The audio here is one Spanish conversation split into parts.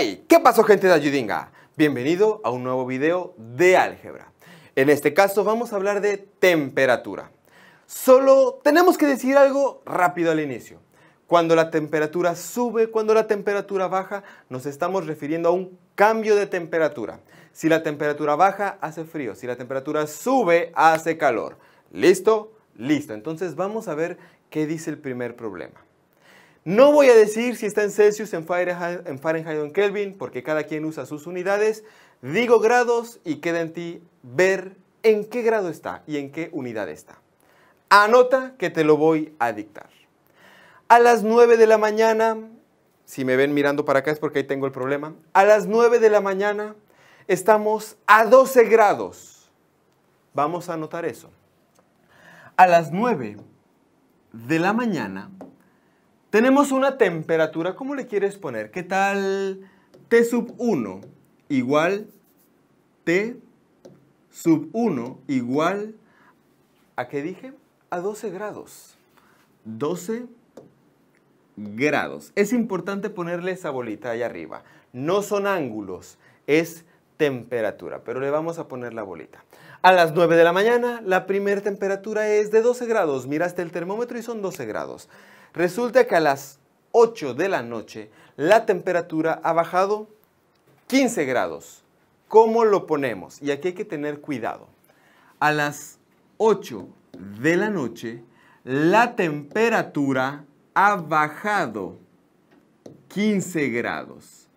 ¡Hey! ¿Qué pasó, gente de Ayudinga? Bienvenido a un nuevo video de álgebra. En este caso vamos a hablar de temperatura. Solo tenemos que decir algo rápido al inicio. Cuando la temperatura sube, cuando la temperatura baja, nos estamos refiriendo a un cambio de temperatura. Si la temperatura baja, hace frío. Si la temperatura sube, hace calor. ¿Listo? Listo. Entonces vamos a ver qué dice el primer problema. No voy a decir si está en Celsius, en Fahrenheit o en Kelvin, porque cada quien usa sus unidades. Digo grados y queda en ti ver en qué grado está y en qué unidad está. Anota que te lo voy a dictar. A las 9 de la mañana, si me ven mirando para acá es porque ahí tengo el problema. A las 9 de la mañana estamos a 12 grados. Vamos a anotar eso. A las 9 de la mañana tenemos una temperatura, ¿cómo le quieres poner? ¿Qué tal T sub 1 igual T sub 1 igual, ¿a qué dije? A 12 grados. 12 grados. Es importante ponerle esa bolita ahí arriba. No son ángulos, es temperatura, pero le vamos a poner la bolita. A las 9 de la mañana, la primera temperatura es de 12 grados. Miraste el termómetro y son 12 grados. Resulta que a las 8 de la noche, la temperatura ha bajado 15 grados. ¿Cómo lo ponemos? Y aquí hay que tener cuidado. A las 8 de la noche, la temperatura ha bajado 15 grados.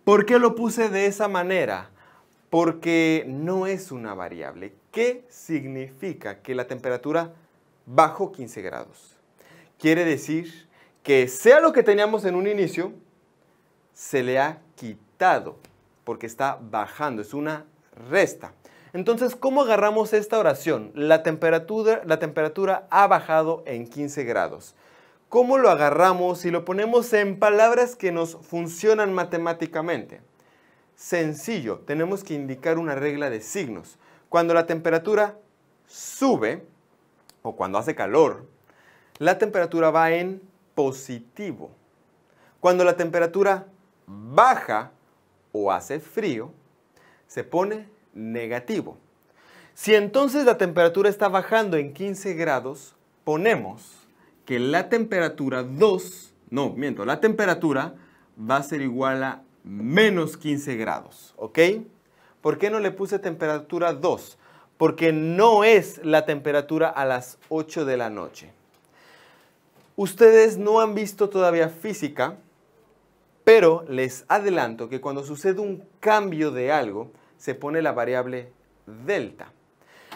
¿Por qué lo puse de esa manera? Porque no es una variable. ¿Qué significa que la temperatura bajó 15 grados? Quiere decir que sea lo que teníamos en un inicio, se le ha quitado porque está bajando, es una resta. Entonces, ¿cómo agarramos esta oración? La temperatura ha bajado en 15 grados. ¿Cómo lo agarramos y lo ponemos en palabras que nos funcionan matemáticamente? Sencillo, tenemos que indicar una regla de signos. Cuando la temperatura sube, o cuando hace calor, la temperatura va en positivo. Cuando la temperatura baja o hace frío, se pone negativo. Si entonces la temperatura está bajando en 15 grados, ponemos que la temperatura la temperatura va a ser igual a menos 15 grados, ¿ok? ¿Por qué no le puse temperatura 2? Porque no es la temperatura a las 8 de la noche. Ustedes no han visto todavía física, pero les adelanto que cuando sucede un cambio de algo, se pone la variable delta.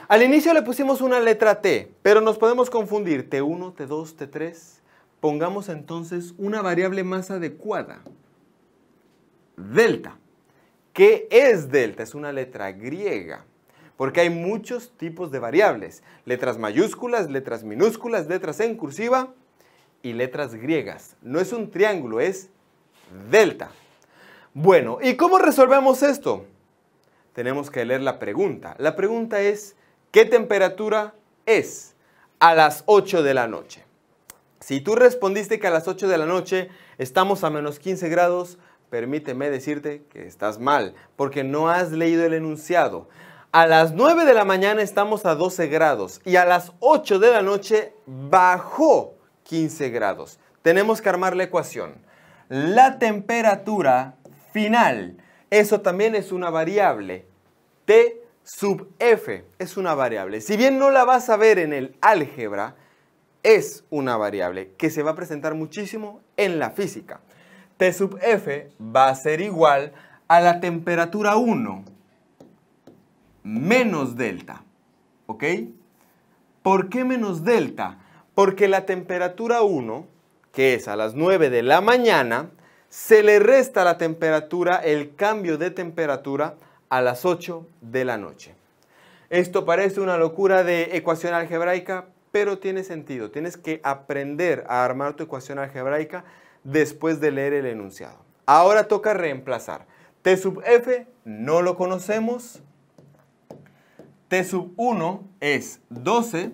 Al inicio le pusimos una letra T, pero nos podemos confundir T1, T2, T3. Pongamos entonces una variable más adecuada. Delta. ¿Qué es delta? Es una letra griega, porque hay muchos tipos de variables. Letras mayúsculas, letras minúsculas, letras en cursiva y letras griegas. No es un triángulo, es delta. Bueno, ¿y cómo resolvemos esto? Tenemos que leer la pregunta. La pregunta es, ¿qué temperatura es a las 8 de la noche? Si tú respondiste que a las 8 de la noche estamos a menos 15 grados, permíteme decirte que estás mal, porque no has leído el enunciado. A las 9 de la mañana estamos a 12 grados y a las 8 de la noche bajó 15 grados. Tenemos que armar la ecuación. La temperatura final, eso también es una variable. T sub f es una variable. Si bien no la vas a ver en el álgebra, es una variable que se va a presentar muchísimo en la física. T sub f va a ser igual a la temperatura 1 menos delta. ¿Ok? ¿Por qué menos delta? Porque la temperatura 1, que es a las 9 de la mañana, se le resta a la temperatura, el cambio de temperatura, a las 8 de la noche. Esto parece una locura de ecuación algebraica, pero tiene sentido. Tienes que aprender a armar tu ecuación algebraica después de leer el enunciado. Ahora toca reemplazar. T sub f no lo conocemos. T sub 1 es 12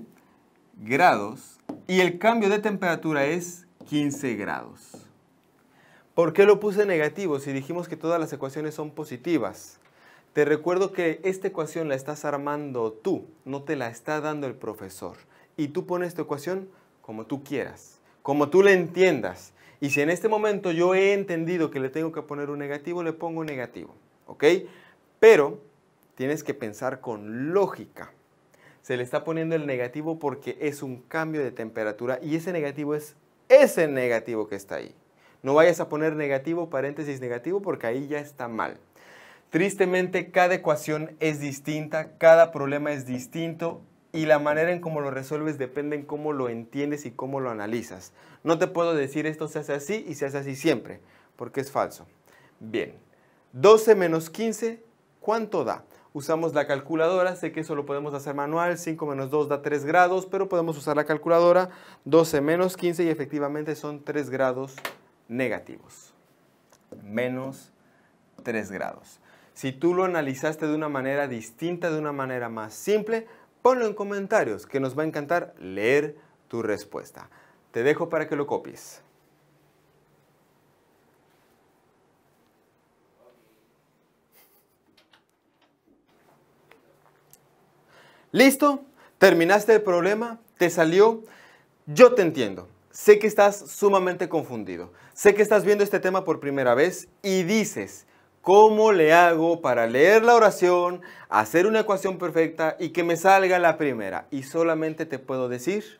grados y el cambio de temperatura es 15 grados. ¿Por qué lo puse negativo si dijimos que todas las ecuaciones son positivas? Te recuerdo que esta ecuación la estás armando tú, no te la está dando el profesor. Y tú pones tu ecuación como tú quieras, como tú la entiendas. Y si en este momento yo he entendido que le tengo que poner un negativo, le pongo un negativo, ¿ok? Pero tienes que pensar con lógica. Se le está poniendo el negativo porque es un cambio de temperatura y ese negativo es ese negativo que está ahí. No vayas a poner negativo, paréntesis negativo, porque ahí ya está mal. Tristemente, cada ecuación es distinta, cada problema es distinto y la manera en cómo lo resuelves depende en cómo lo entiendes y cómo lo analizas. No te puedo decir esto se hace así y se hace así siempre, porque es falso. Bien, 12 menos 15, ¿cuánto da? Usamos la calculadora, sé que eso lo podemos hacer manual, 5 menos 2 da 3 grados, pero podemos usar la calculadora, 12 menos 15 y efectivamente son 3 grados negativos. Menos 3 grados. Si tú lo analizaste de una manera distinta, de una manera más simple, ponlo en comentarios, que nos va a encantar leer tu respuesta. Te dejo para que lo copies. ¿Listo? ¿Terminaste el problema? ¿Te salió? Yo te entiendo. Sé que estás sumamente confundido. Sé que estás viendo este tema por primera vez y dices, ¿cómo le hago para leer la oración, hacer una ecuación perfecta y que me salga la primera? Y solamente te puedo decir,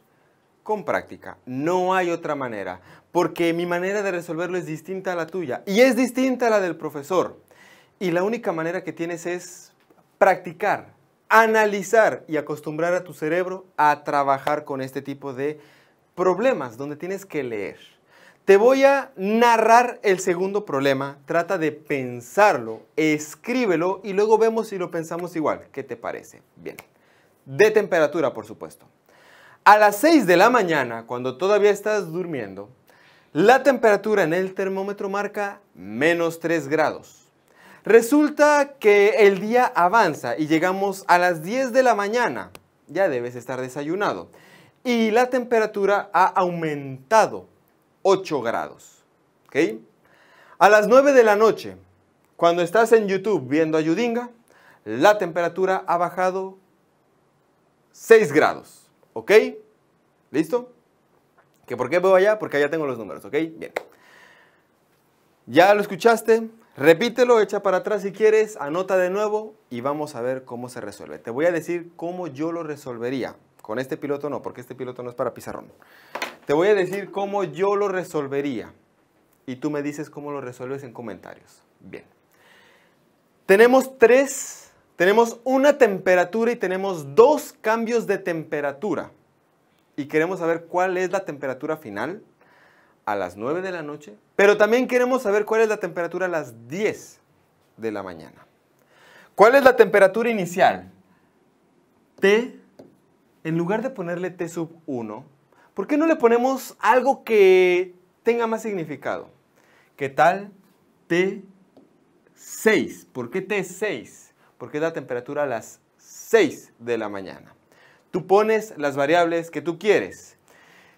con práctica. No hay otra manera, porque mi manera de resolverlo es distinta a la tuya y es distinta a la del profesor. Y la única manera que tienes es practicar, analizar y acostumbrar a tu cerebro a trabajar con este tipo de problemas donde tienes que leer. Te voy a narrar el segundo problema, trata de pensarlo, escríbelo y luego vemos si lo pensamos igual. ¿Qué te parece? Bien. De temperatura, por supuesto. A las 6 de la mañana, cuando todavía estás durmiendo, la temperatura en el termómetro marca menos 3 grados. Resulta que el día avanza y llegamos a las 10 de la mañana. Ya debes estar desayunado. Y la temperatura ha aumentado 8 grados. ¿Ok? A las 9 de la noche, cuando estás en YouTube viendo a Yudinga, la temperatura ha bajado 6 grados. ¿Ok? ¿Listo? ¿Que por qué veo allá? Porque allá tengo los números. ¿Ok? Bien. ¿Ya lo escuchaste? Repítelo, echa para atrás si quieres, anota de nuevo y vamos a ver cómo se resuelve. Te voy a decir cómo yo lo resolvería. Con este piloto no, porque este piloto no es para pizarrón. Te voy a decir cómo yo lo resolvería. Y tú me dices cómo lo resuelves en comentarios. Bien. Tenemos una temperatura y tenemos dos cambios de temperatura. Y queremos saber cuál es la temperatura final a las 9 de la noche. Pero también queremos saber cuál es la temperatura a las 10 de la mañana. ¿Cuál es la temperatura inicial? T. En lugar de ponerle T sub 1, ¿por qué no le ponemos algo que tenga más significado? ¿Qué tal T6? ¿Por qué T6? Porque es la temperatura a las 6 de la mañana. Tú pones las variables que tú quieres.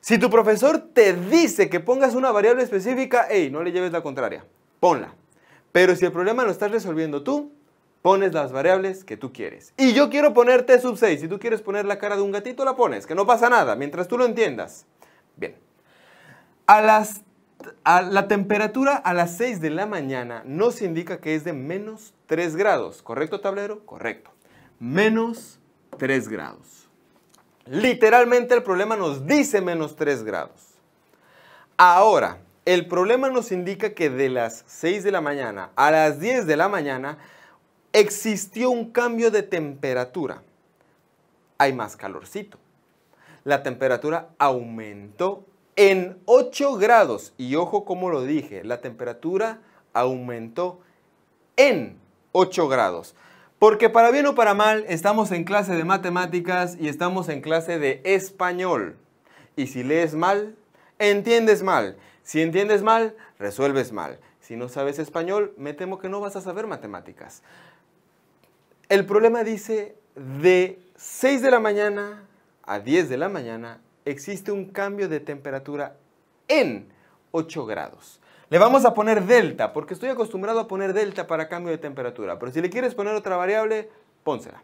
Si tu profesor te dice que pongas una variable específica, hey, no le lleves la contraria, ponla. Pero si el problema lo estás resolviendo tú, pones las variables que tú quieres. Y yo quiero poner T sub 6. Si tú quieres poner la cara de un gatito, la pones. Que no pasa nada, mientras tú lo entiendas. Bien. La temperatura a las 6 de la mañana nos indica que es de menos 3 grados. ¿Correcto, tablero? Correcto. Menos 3 grados. Literalmente el problema nos dice menos 3 grados. Ahora, el problema nos indica que de las 6 de la mañana a las 10 de la mañana existió un cambio de temperatura. Hay más calorcito. La temperatura aumentó en 8 grados. Y ojo como lo dije, la temperatura aumentó en 8 grados. Porque para bien o para mal, estamos en clase de matemáticas y estamos en clase de español. Y si lees mal, entiendes mal. Si entiendes mal, resuelves mal. Si no sabes español, me temo que no vas a saber matemáticas. El problema dice, de 6 de la mañana a 10 de la mañana existe un cambio de temperatura en 8 grados. Le vamos a poner delta, porque estoy acostumbrado a poner delta para cambio de temperatura. Pero si le quieres poner otra variable, pónsela.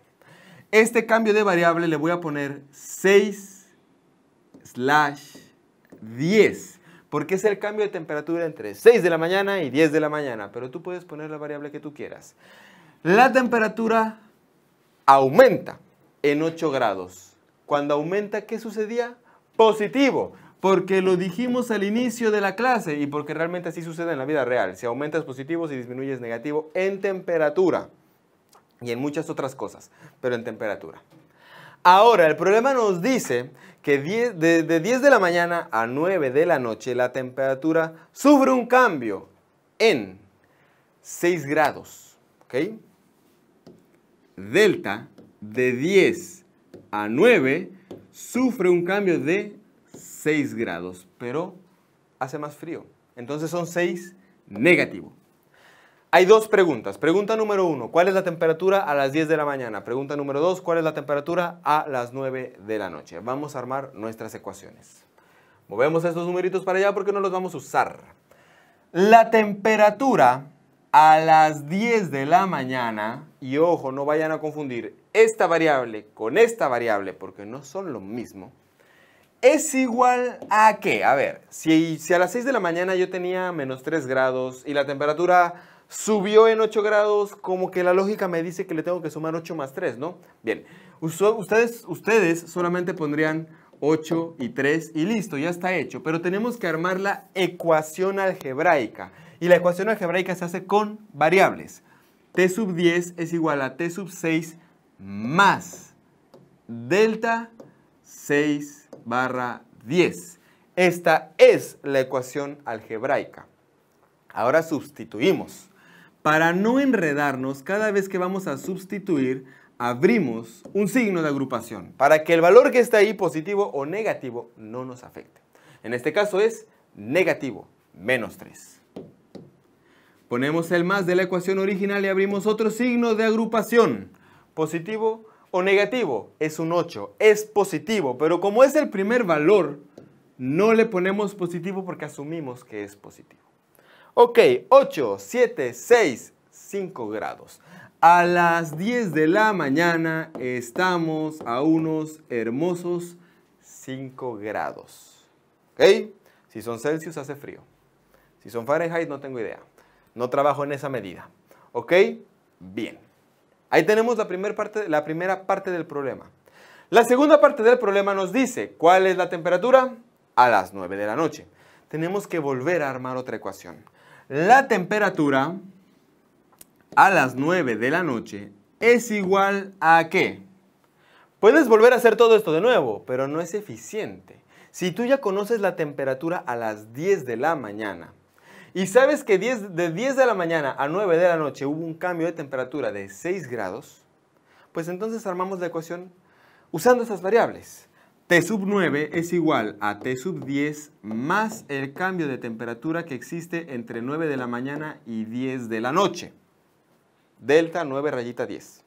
Este cambio de variable le voy a poner 6/10, porque es el cambio de temperatura entre 6 de la mañana y 10 de la mañana. Pero tú puedes poner la variable que tú quieras. La temperatura aumenta en 8 grados. Cuando aumenta, ¿qué sucedía? Positivo. Porque lo dijimos al inicio de la clase y porque realmente así sucede en la vida real. Si aumenta es positivo, si disminuye es negativo en temperatura. Y en muchas otras cosas, pero en temperatura. Ahora, el problema nos dice que de 10 de la mañana a 9 de la noche la temperatura sufre un cambio en 6 grados. ¿Ok? Delta de 10 a 9 sufre un cambio de 6 grados, pero hace más frío. Entonces son 6 negativo. Hay dos preguntas. Pregunta número 1, ¿cuál es la temperatura a las 10 de la mañana? Pregunta número 2, ¿cuál es la temperatura a las 9 de la noche? Vamos a armar nuestras ecuaciones. Movemos estos numeritos para allá porque no los vamos a usar. La temperatura a las 10 de la mañana, y ojo, no vayan a confundir esta variable con esta variable porque no son lo mismo, es igual a ¿qué? A ver, si a las 6 de la mañana yo tenía menos 3 grados y la temperatura subió en 8 grados, como que la lógica me dice que le tengo que sumar 8 más 3, ¿no? Bien, ustedes solamente pondrían 8 y 3 y listo, ya está hecho. Pero tenemos que armar la ecuación algebraica. Y la ecuación algebraica se hace con variables. T sub 10 es igual a T sub 6 más delta 6/10. Esta es la ecuación algebraica. Ahora sustituimos. Para no enredarnos, cada vez que vamos a sustituir, abrimos un signo de agrupación para que el valor que está ahí, positivo o negativo, no nos afecte. En este caso es negativo, menos 3. Ponemos el más de la ecuación original y abrimos otro signo de agrupación. Positivo o negativo, es un 8, es positivo, pero como es el primer valor, no le ponemos positivo porque asumimos que es positivo. Ok, 8, 7, 6, 5 grados. A las 10 de la mañana estamos a unos hermosos 5 grados. ¿Ok? Si son Celsius hace frío. Si son Fahrenheit no tengo idea. No trabajo en esa medida. ¿Ok? Bien. Ahí tenemos la primera parte del problema. La segunda parte del problema nos dice, ¿cuál es la temperatura? A las 9 de la noche. Tenemos que volver a armar otra ecuación. La temperatura a las 9 de la noche es igual a ¿qué? Puedes volver a hacer todo esto de nuevo, pero no es eficiente. Si tú ya conoces la temperatura a las 10 de la mañana y sabes que de 10 de la mañana a 9 de la noche hubo un cambio de temperatura de 6 grados, pues entonces armamos la ecuación usando esas variables. T sub 9 es igual a T sub 10 más el cambio de temperatura que existe entre 9 de la mañana y 10 de la noche. Delta 9 rayita 10.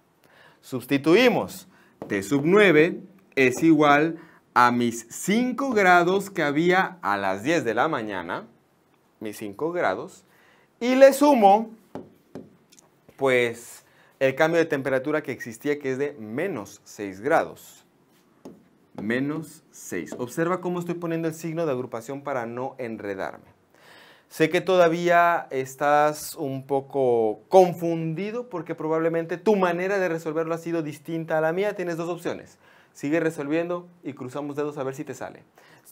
Sustituimos. T sub 9 es igual a mis 5 grados que había a las 10 de la mañana, mis 5 grados, y le sumo, pues, el cambio de temperatura que existía, que es de menos 6 grados. Menos 6. Observa cómo estoy poniendo el signo de agrupación para no enredarme. Sé que todavía estás un poco confundido porque probablemente tu manera de resolverlo ha sido distinta a la mía. Tienes dos opciones. Sigue resolviendo y cruzamos dedos a ver si te sale.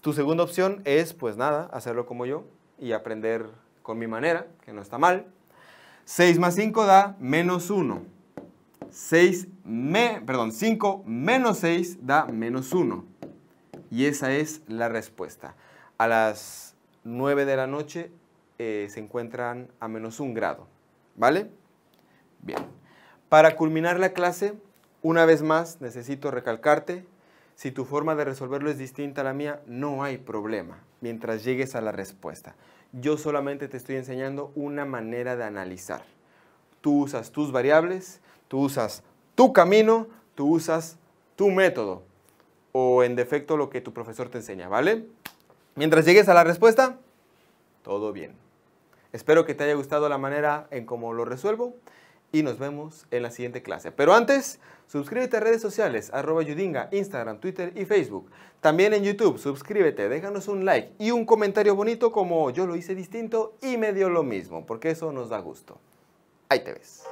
Tu segunda opción es, pues nada, hacerlo como yo y aprender con mi manera, que no está mal. 6 más 5 da menos 1. 5 menos 6 da menos 1. Y esa es la respuesta. A las 9 de la noche se encuentran a menos 1 grado. ¿Vale? Bien. Para culminar la clase, una vez más necesito recalcarte, si tu forma de resolverlo es distinta a la mía, no hay problema, mientras llegues a la respuesta. Yo solamente te estoy enseñando una manera de analizar. Tú usas tus variables, tú usas tu camino, tú usas tu método o en defecto lo que tu profesor te enseña, ¿vale? Mientras llegues a la respuesta, todo bien. Espero que te haya gustado la manera en cómo lo resuelvo y nos vemos en la siguiente clase. Pero antes, suscríbete a redes sociales, @Yudinga, Instagram, Twitter y Facebook. También en YouTube, suscríbete, déjanos un like y un comentario bonito como yo lo hice distinto y me dio lo mismo, porque eso nos da gusto. Ahí te ves.